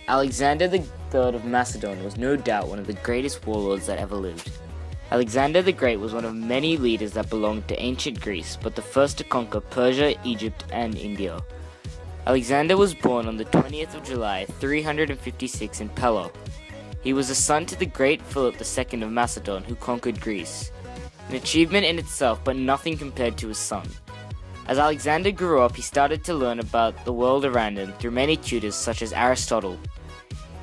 Alexander the Third of Macedon was no doubt one of the greatest warlords that ever lived. Alexander the Great was one of many leaders that belonged to ancient Greece, but the first to conquer Persia, Egypt, and India. Alexander was born on the 20th of July, 356 in Pella. He was a son to the great Philip II of Macedon, who conquered Greece. An achievement in itself, but nothing compared to his son. As Alexander grew up, he started to learn about the world around him through many tutors such as Aristotle.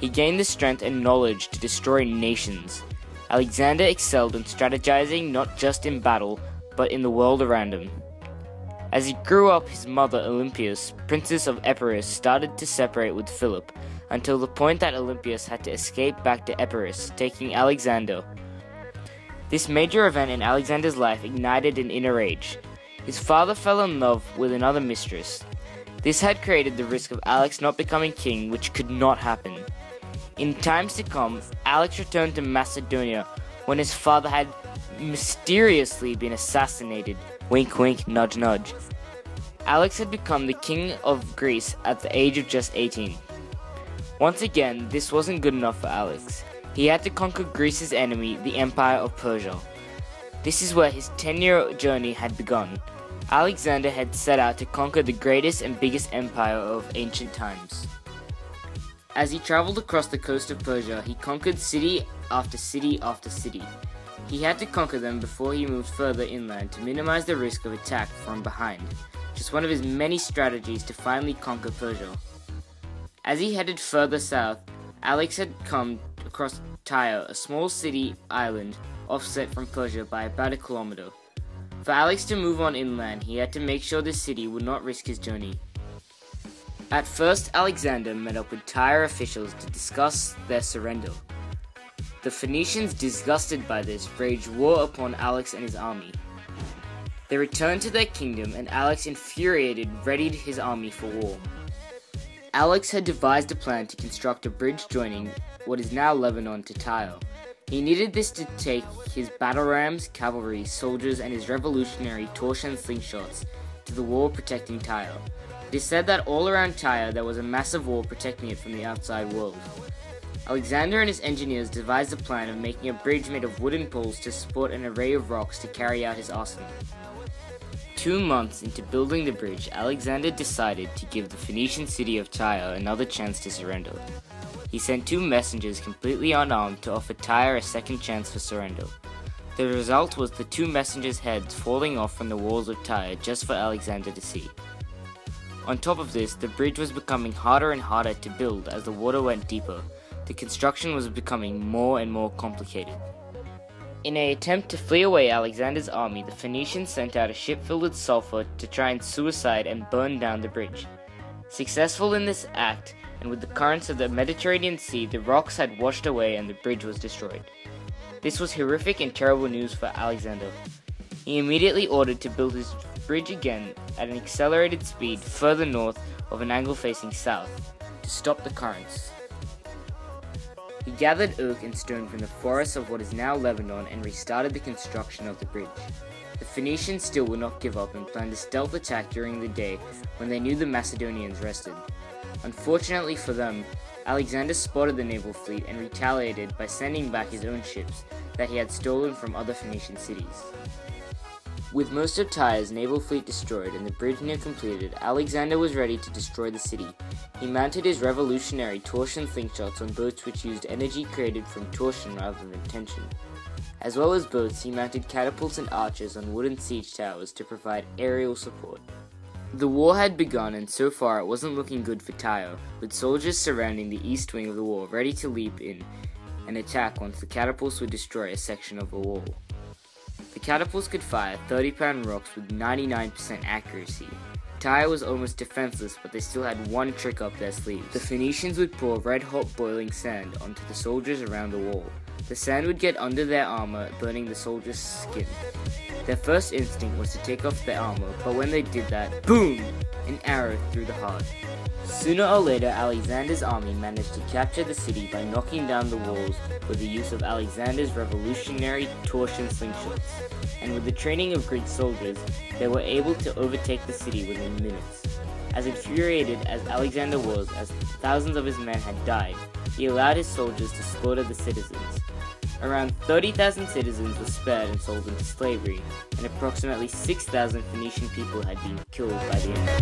He gained the strength and knowledge to destroy nations. Alexander excelled in strategizing not just in battle, but in the world around him. As he grew up, his mother, Olympias, princess of Epirus, started to separate with Philip, until the point that Olympias had to escape back to Epirus, taking Alexander. This major event in Alexander's life ignited an inner rage. His father fell in love with another mistress. This had created the risk of Alex not becoming king, which could not happen. In times to come, Alex returned to Macedonia when his father had mysteriously been assassinated. Wink wink, nudge nudge. Alex had become the king of Greece at the age of just 18. Once again, this wasn't good enough for Alex. He had to conquer Greece's enemy, the Empire of Persia. This is where his 10-year journey had begun. Alexander had set out to conquer the greatest and biggest empire of ancient times. As he traveled across the coast of Persia, he conquered city after city after city. He had to conquer them before he moved further inland to minimize the risk of attack from behind, just one of his many strategies to finally conquer Persia. As he headed further south, Alex had come across Tyre, a small city island offset from Persia by about a kilometer. For Alex to move on inland, he had to make sure the city would not risk his journey. At first, Alexander met up with Tyre officials to discuss their surrender. The Phoenicians, disgusted by this, waged war upon Alex and his army. They returned to their kingdom, and Alex, infuriated, readied his army for war. Alex had devised a plan to construct a bridge joining what is now Lebanon to Tyre. He needed this to take his battle rams, cavalry, soldiers, and his revolutionary torch and slingshots to the wall protecting Tyre. It is said that all around Tyre there was a massive wall protecting it from the outside world. Alexander and his engineers devised a plan of making a bridge made of wooden poles to support an array of rocks to carry out his arsenal. 2 months into building the bridge, Alexander decided to give the Phoenician city of Tyre another chance to surrender. He sent 2 messengers completely unarmed to offer Tyre a second chance for surrender. The result was the 2 messengers' heads falling off from the walls of Tyre just for Alexander to see. On top of this, the bridge was becoming harder and harder to build as the water went deeper. The construction was becoming more and more complicated. In an attempt to flee away Alexander's army, the Phoenicians sent out a ship filled with sulfur to try and suicide and burn down the bridge. Successful in this act, and with the currents of the Mediterranean Sea, the rocks had washed away and the bridge was destroyed. This was horrific and terrible news for Alexander. He immediately ordered to build his bridge again at an accelerated speed further north of an angle facing south, to stop the currents. He gathered oak and stone from the forests of what is now Lebanon and restarted the construction of the bridge. The Phoenicians still would not give up and planned a stealth attack during the day when they knew the Macedonians rested. Unfortunately for them, Alexander spotted the naval fleet and retaliated by sending back his own ships that he had stolen from other Phoenician cities. With most of Tyre's naval fleet destroyed and the bridge near completed, Alexander was ready to destroy the city. He mounted his revolutionary torsion slingshots on boats which used energy created from torsion rather than tension. As well as boats, he mounted catapults and archers on wooden siege towers to provide aerial support. The war had begun, and so far it wasn't looking good for Tyre, with soldiers surrounding the east wing of the wall ready to leap in and attack once the catapults would destroy a section of the wall. The catapults could fire 30-pound rocks with 99% accuracy. Tyre was almost defenseless, but they still had one trick up their sleeves. The Phoenicians would pour red-hot boiling sand onto the soldiers around the wall. The sand would get under their armor, burning the soldiers' skin. Their first instinct was to take off their armor, but when they did that, boom! An arrow through the heart. Sooner or later, Alexander's army managed to capture the city by knocking down the walls with the use of Alexander's revolutionary torsion slingshots. And with the training of Greek soldiers, they were able to overtake the city within minutes. As infuriated as Alexander was, as thousands of his men had died, he allowed his soldiers to slaughter the citizens. Around 30,000 citizens were spared and sold into slavery, and approximately 6,000 Phoenician people had been killed by the enemy.